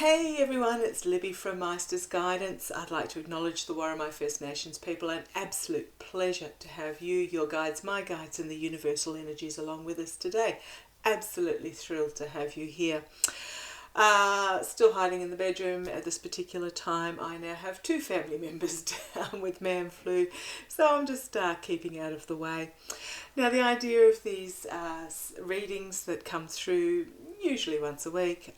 Hey everyone, it's Libby from Meister's Guidance. I'd like to acknowledge the Warramai First Nations people. An absolute pleasure to have you, your guides, my guides and the universal energies along with us today. Absolutely thrilled to have you here. Still hiding in the bedroom at this particular time. I now have 2 family members down with man flu, so I'm just keeping out of the way. Now the idea of these readings that come through usually once a week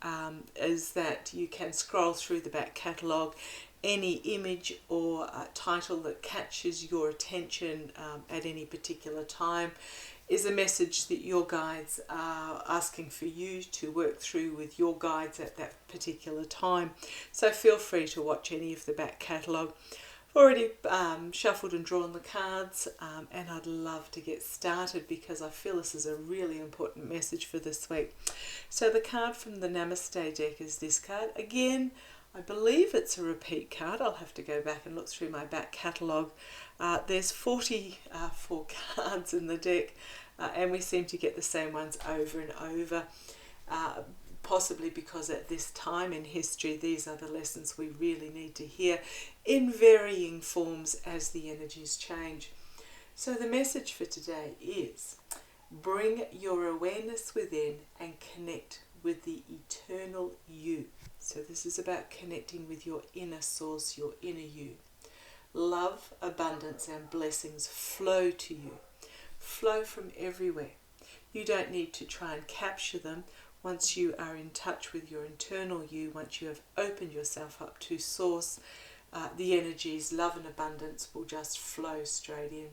is that you can scroll through the back catalogue. Any image or title that catches your attention at any particular time is a message that your guides are asking for you to work through with your guides at that particular time. So feel free to watch any of the back catalogue. I've already shuffled and drawn the cards and I'd love to get started because I feel this is a really important message for this week. So the card from the Namaste deck is this card. Again, I believe it's a repeat card. I'll have to go back and look through my back catalogue. There's 44 cards in the deck and we seem to get the same ones over and over. Possibly because at this time in history, these are the lessons we really need to hear in varying forms as the energies change. So the message for today is bring your awareness within and connect with the eternal you. So this is about connecting with your inner source, your inner you. Love, abundance and blessings flow to you. Flow from everywhere. You don't need to try and capture them. Once you are in touch with your internal you, once you have opened yourself up to source, the energies, love and abundance will just flow straight in.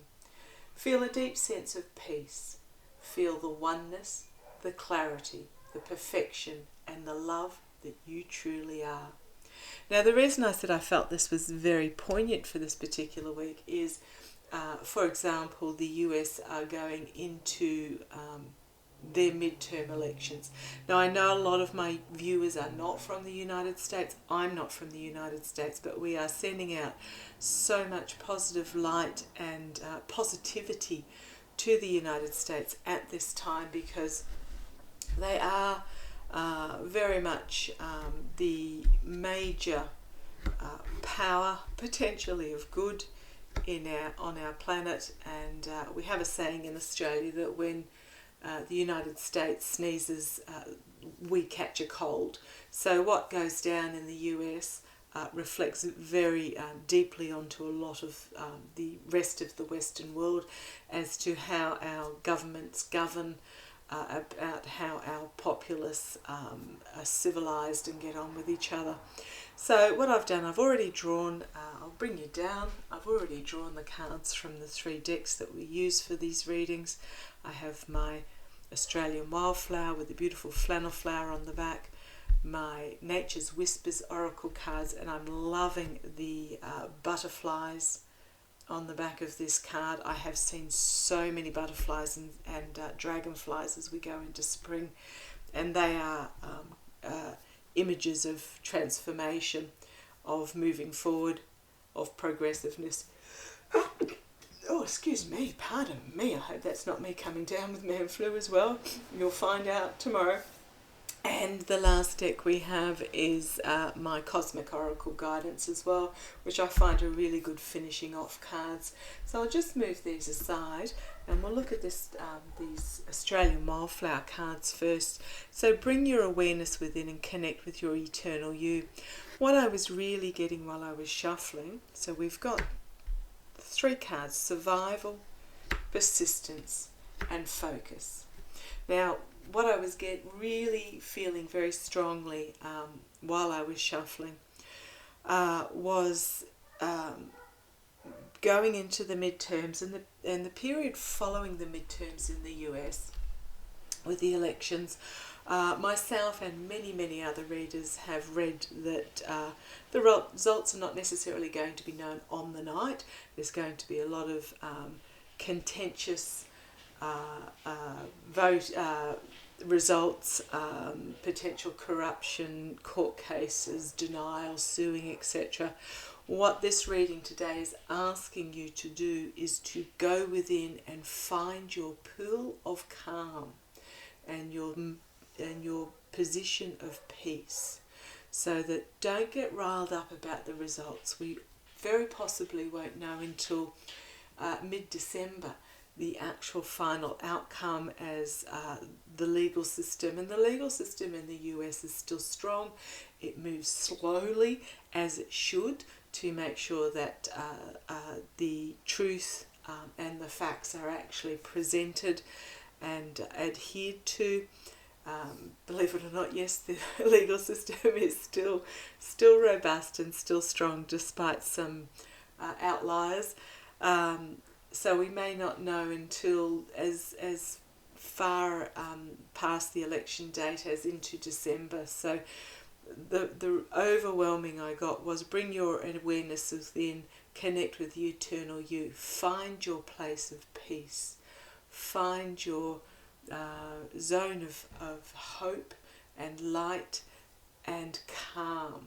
Feel a deep sense of peace. Feel the oneness, the clarity, the perfection and the love that you truly are. Now the reason I said I felt this was very poignant for this particular week is, for example, the US are going into their midterm elections. Now I know a lot of my viewers are not from the United States. I'm not from the United States, but we are sending out so much positive light and positivity to the United States at this time because they are very much the major power potentially of good on our planet, and we have a saying in Australia that when the United States sneezes, we catch a cold. So what goes down in the US reflects very deeply onto a lot of the rest of the Western world as to how our governments govern, about how our populace are civilized and get on with each other. So what I've done, I've already drawn, I'll bring you down, I've already drawn the cards from the 3 decks that we use for these readings. I have my Australian wildflower with the beautiful flannel flower on the back, my Nature's Whispers Oracle cards, and I'm loving the butterflies on the back of this card. I have seen so many butterflies and dragonflies as we go into spring, and they are images of transformation, of moving forward, of progressiveness. Oh, excuse me, pardon me. I hope that's not me coming down with man flu as well. You'll find out tomorrow. And the last deck we have is my Cosmic Oracle Guidance as well, which I find are really good finishing off cards. So I'll just move these aside and we'll look at this these Australian Wildflower cards first. So bring your awareness within and connect with your eternal you. What I was really getting while I was shuffling, so we've got 3 cards: survival, persistence and focus. Now what I was really feeling very strongly while I was shuffling was going into the midterms and the period following the midterms in the US with the elections. Myself and many other readers have read that the results are not necessarily going to be known on the night. There's going to be a lot of contentious vote results, potential corruption, court cases, denial, suing, etc. What this reading today is asking you to do is to go within and find your pool of calm and your position of peace. So that don't get riled up about the results. We very possibly won't know until mid-December the actual final outcome as the legal system. And the legal system in the US is still strong. It moves slowly, as it should, to make sure that the truth and the facts are actually presented and adhered to. Believe it or not, yes, the legal system is still robust and still strong despite some outliers. So we may not know until as far past the election date as into December. So the overwhelming I got was bring your awareness within, connect with the eternal you, find your place of peace, find your zone of hope and light and calm,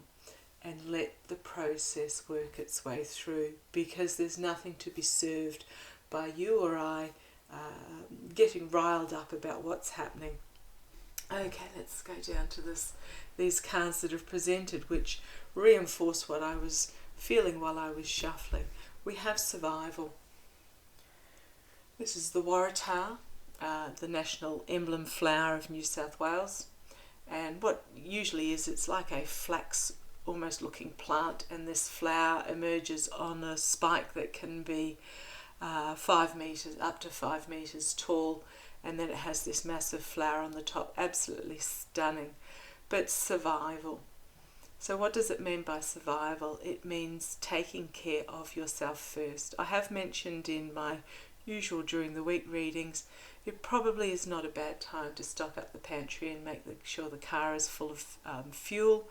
and let the process work its way through, because there's nothing to be served by you or I getting riled up about what's happening. Okay, let's go down to these cards that have presented, which reinforce what I was feeling while I was shuffling. We have survival. This is the Waratah, the national emblem flower of New South Wales. And what usually is, it's like a flax almost looking plant, and this flower emerges on a spike that can be 5 meters, up to 5 meters tall, and then it has this massive flower on the top. Absolutely stunning. But survival. So what does it mean by survival? It means taking care of yourself first. I have mentioned in my usual during the week readings, it probably is not a bad time to stock up the pantry and make sure the car is full of fuel.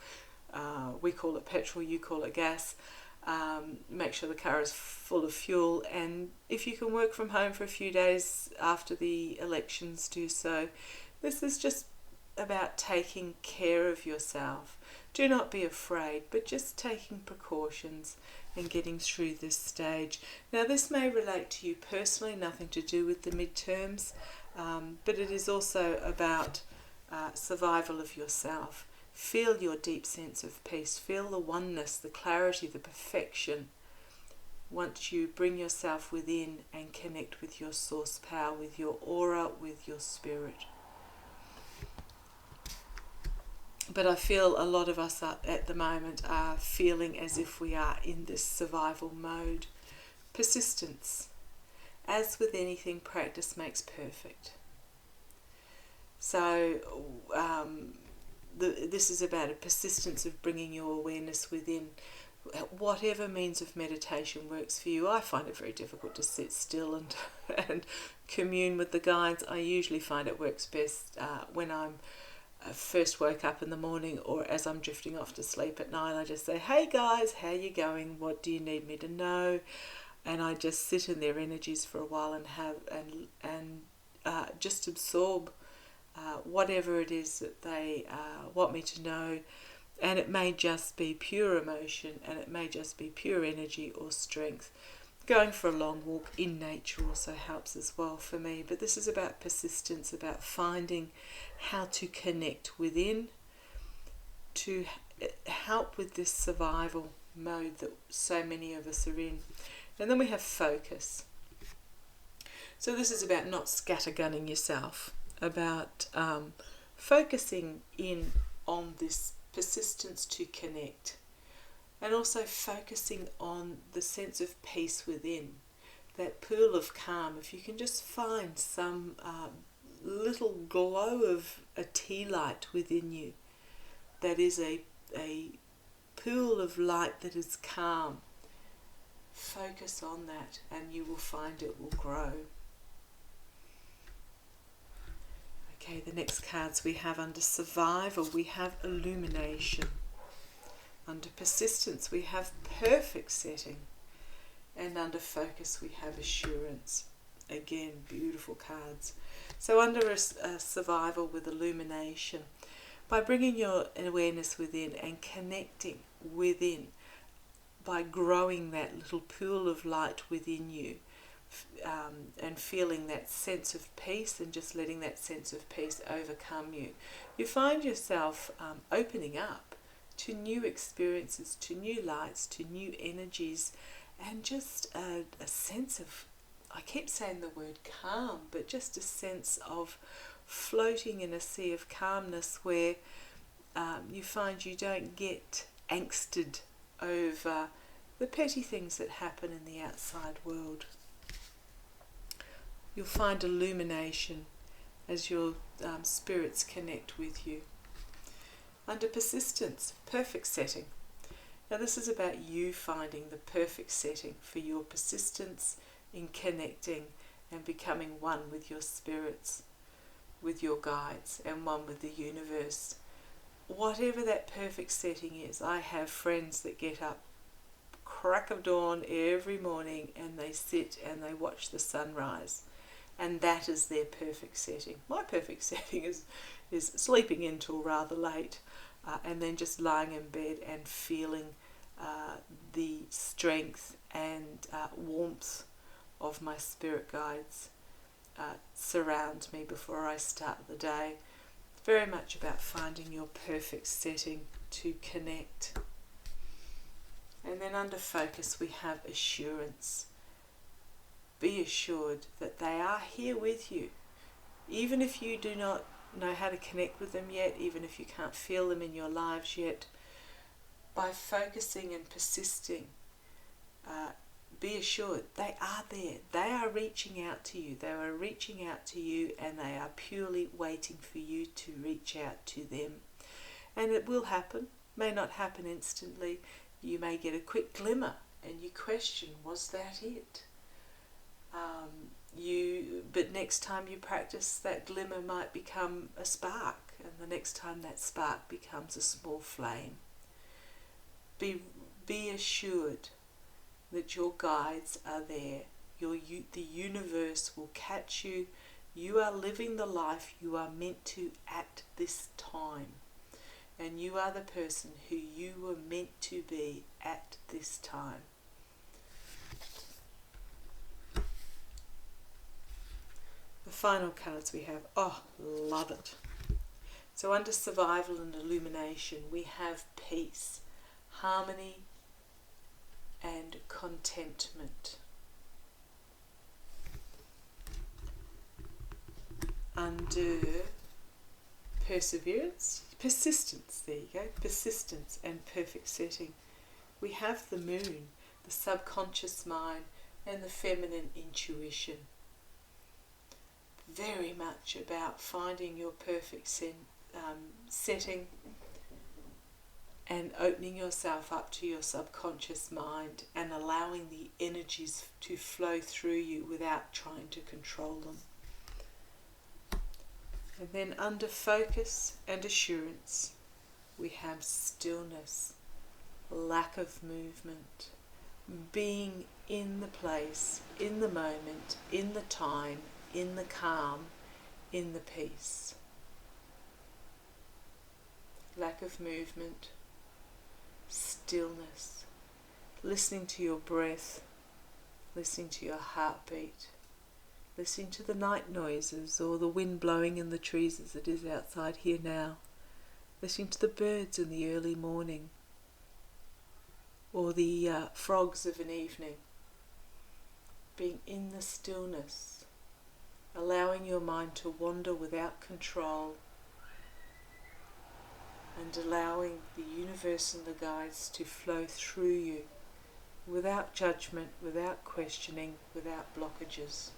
We call it petrol, you call it gas. Make sure the car is full of fuel, and if you can work from home for a few days after the elections, do so. This is just about taking care of yourself. Do not be afraid, but just taking precautions and getting through this stage. Now, this may relate to you personally, nothing to do with the midterms, but it is also about survival of yourself. Feel your deep sense of peace. Feel the oneness, the clarity, the perfection. Once you bring yourself within and connect with your source power, with your aura, with your spirit. But I feel a lot of us at the moment are feeling as if we are in this survival mode. Persistence. As with anything, practice makes perfect. So this is about a persistence of bringing your awareness within. Whatever means of meditation works for you. I find it very difficult to sit still and commune with the guides. I usually find it works best when I'm first woke up in the morning, or as I'm drifting off to sleep at night. I just say, hey guys, how you going? What do you need me to know? And I just sit in their energies for a while and just absorb whatever it is that they want me to know. And it may just be pure emotion, and it may just be pure energy or strength. Going for a long walk in nature also helps as well for me. But this is about persistence, about finding how to connect within to help with this survival mode that so many of us are in. And then we have focus. So this is about not scattergunning yourself, about focusing in on this persistence to connect, and also focusing on the sense of peace within, that pool of calm. If you can just find some little glow of a tea light within you, that is a pool of light that is calm, focus on that and you will find it will grow. Okay, the next cards we have under survival, we have illumination. Under persistence, we have perfect setting. And under focus, we have assurance. Again, beautiful cards. So under a survival with illumination, by bringing your awareness within and connecting within, by growing that little pool of light within you, and feeling that sense of peace and just letting that sense of peace overcome you, you find yourself opening up to new experiences, to new lights, to new energies, and just a sense of, I keep saying the word calm, but just a sense of floating in a sea of calmness where you find you don't get angsted over the petty things that happen in the outside world. You'll find illumination as your spirits connect with you. Under persistence, perfect setting. Now this is about you finding the perfect setting for your persistence in connecting and becoming one with your spirits, with your guides, and one with the universe. Whatever that perfect setting is, I have friends that get up crack of dawn every morning and they sit and they watch the sunrise, and that is their perfect setting. My perfect setting is sleeping in till rather late, and then just lying in bed and feeling the strength and warmth of my spirit guides surround me before I start the day. Very much about finding your perfect setting to connect. And then under focus we have assurance. Be assured that they are here with you. Even if you do not know how to connect with them yet, even if you can't feel them in your lives yet, by focusing and persisting, be assured they are there. They are reaching out to you. They are reaching out to you, and they are purely waiting for you to reach out to them. And it will happen. May not happen instantly. You may get a quick glimmer and you question, was that it? But next time you practice, that glimmer might become a spark, and the next time that spark becomes a small flame. Be assured that your guides are there. The universe will catch you. You are living the life you are meant to at this time. And you are the person who you were meant to be at this time. The final cards we have, love it. So under survival and illumination, we have peace, harmony, and contentment. Under persistence, there you go, persistence and perfect setting, we have the moon, the subconscious mind, and the feminine intuition. Very much about finding your perfect setting and opening yourself up to your subconscious mind and allowing the energies to flow through you without trying to control them. And then under focus and assurance, we have stillness, lack of movement, being in the place, in the moment, in the time, in the calm, in the peace. Lack of movement, stillness, listening to your breath, listening to your heartbeat, listening to the night noises or the wind blowing in the trees as it is outside here now, listening to the birds in the early morning or the frogs of an evening, being in the stillness, allowing your mind to wander without control, and allowing the universe and the guides to flow through you without judgment, without questioning, without blockages,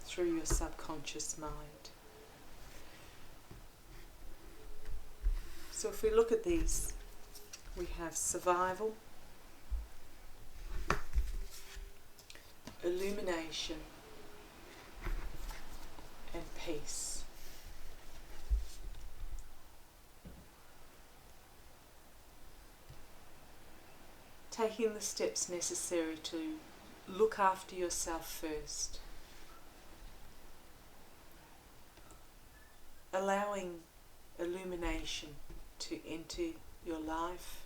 through your subconscious mind. So if we look at these, we have survival, illumination, and peace. Taking the steps necessary to look after yourself first. Allowing illumination to enter your life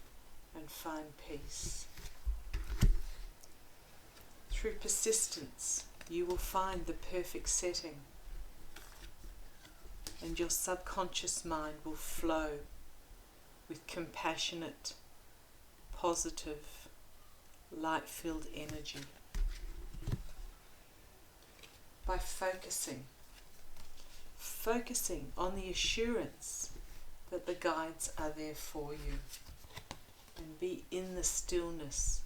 and find peace. Through persistence, you will find the perfect setting, and your subconscious mind will flow with compassionate, positive, light-filled energy. By focusing on the assurance that the guides are there for you, and be in the stillness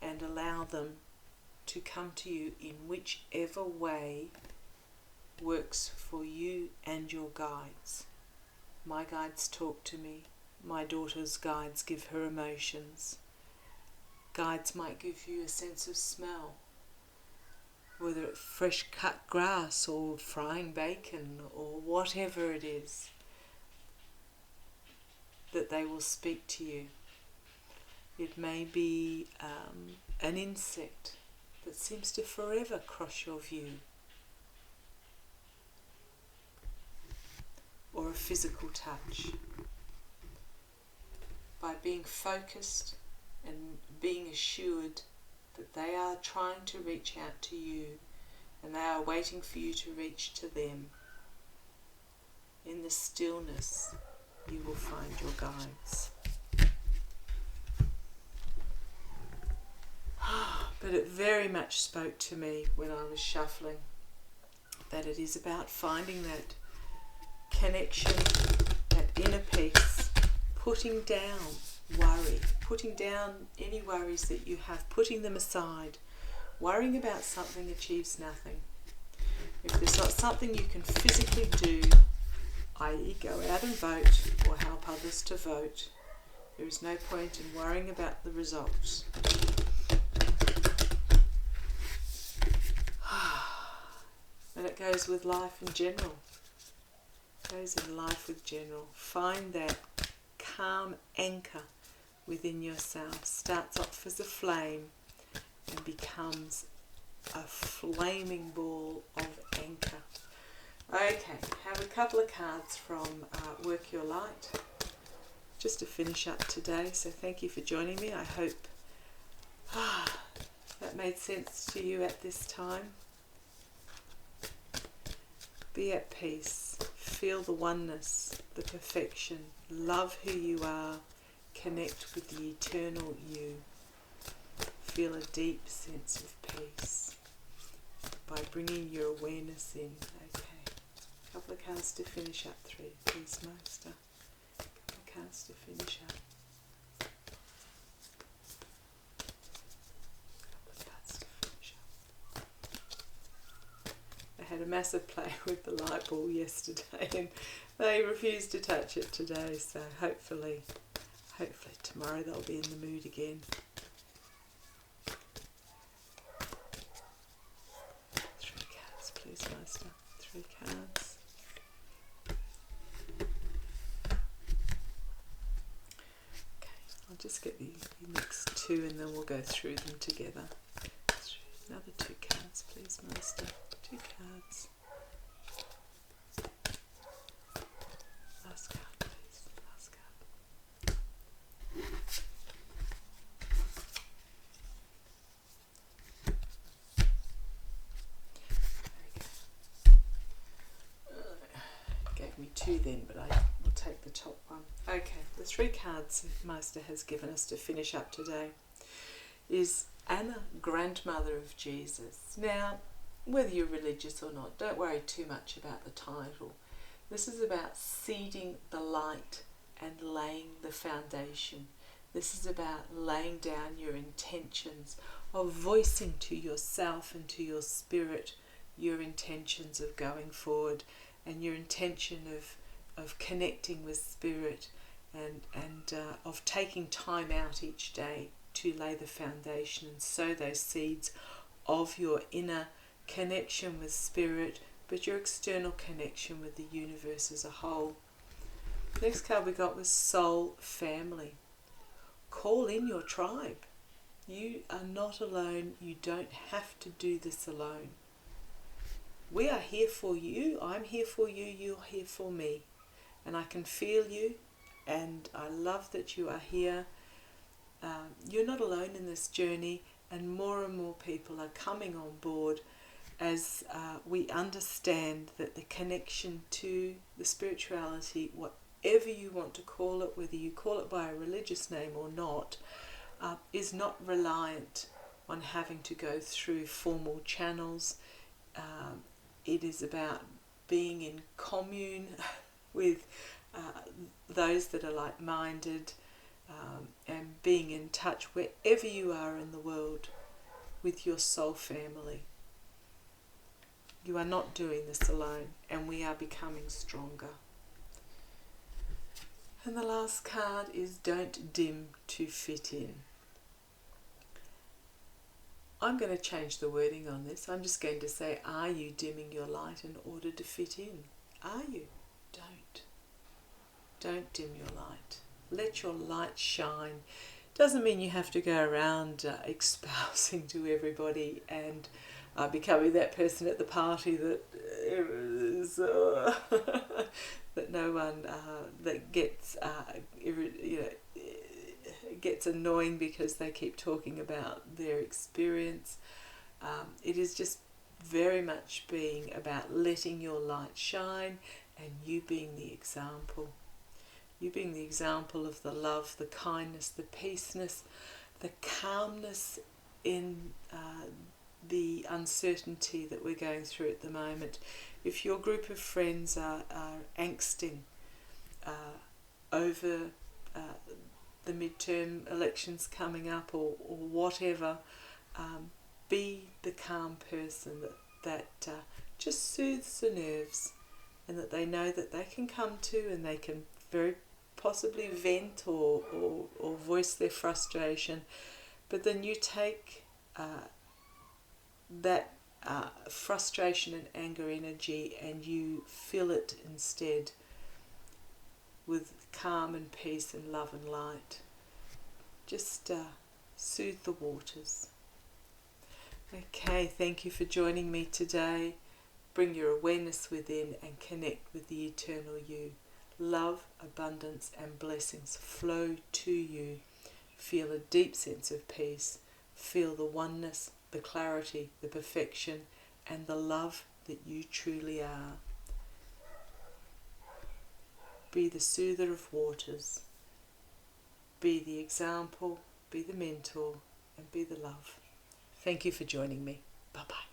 and allow them to come to you in whichever way works for you and your guides. My guides talk to me. My daughter's guides give her emotions. Guides might give you a sense of smell, whether it's fresh cut grass or frying bacon or whatever it is, that they will speak to you. It may be an insect that seems to forever cross your view, or a physical touch. By being focused and being assured that they are trying to reach out to you and they are waiting for you to reach to them, in the stillness you will find your guides. But it very much spoke to me when I was shuffling that it is about finding that connection, that inner peace, putting down worry, putting down any worries that you have, putting them aside. Worrying about something achieves nothing. If there's not something you can physically do, i.e. go out and vote or help others to vote, there is no point in worrying about the results. And it goes with life in general. It goes in life with general. Find that calm anchor within yourself. Starts off as a flame and becomes a flaming ball of anchor. Okay, have a couple of cards from Work Your Light, just to finish up today. So thank you for joining me. I hope that made sense to you at this time. Be at peace. Feel the oneness, the perfection. Love who you are. Connect with the eternal you. Feel a deep sense of peace by bringing your awareness in. Okay. A couple of cards to finish up. 3, please, Master. A couple of cards to finish up. I had a massive play with the light ball yesterday and they refused to touch it today, so hopefully tomorrow they'll be in the mood again. 3 cards, please, Master. 3 cards. Okay, I'll just get the next 2 and then we'll go through them together. Another 2 cards, please, Master. 2 cards. Last card, please. Last card. Gave me 2 then, but I will take the top one. Okay, the 3 cards Master has given us to finish up today is Anna, grandmother of Jesus. Now, whether you're religious or not, don't worry too much about the title. This is about seeding the light and laying the foundation. This is about laying down your intentions of voicing to yourself and to your spirit your intentions of going forward and your intention of connecting with spirit and of taking time out each day to lay the foundation and sow those seeds of your inner connection with spirit, but your external connection with the universe as a whole. Next card we got was Soul Family. Call in your tribe. You are not alone. You don't have to do this alone. We are here for you. I'm here for you. You're here for me. And I can feel you, and I love that you are here. You're not alone in this journey, and more people are coming on board as we understand that the connection to the spirituality, whatever you want to call it, whether you call it by a religious name or not, is not reliant on having to go through formal channels. It is about being in commune with those that are like-minded, and being in touch wherever you are in the world with your soul family. You are not doing this alone, and we are becoming stronger. And the last card is don't dim to fit in. I'm going to change the wording on this. I'm just going to say, are you dimming your light in order to fit in? Are you? Don't. Don't dim your light. Let your light shine. Doesn't mean you have to go around espousing to everybody and becoming that person at the party that is that no one that gets gets annoying because they keep talking about their experience. It is just very much being about letting your light shine and you being the example. You being the example of the love, the kindness, the peaceness, the calmness in the uncertainty that we're going through at the moment. If your group of friends are angsting over the midterm elections coming up or whatever, be the calm person that just soothes the nerves, and that they know that they can come to, and they can very possibly vent or voice their frustration, but then you take that frustration and anger energy and you fill it instead with calm and peace and love and light. Just soothe the waters. Okay, thank you for joining me today. Bring your awareness within and connect with the eternal you. Love, abundance and blessings flow to you. Feel a deep sense of peace. Feel the oneness, the clarity, the perfection and the love that you truly are. Be the soother of waters. Be the example, be the mentor and be the love. Thank you for joining me. Bye-bye.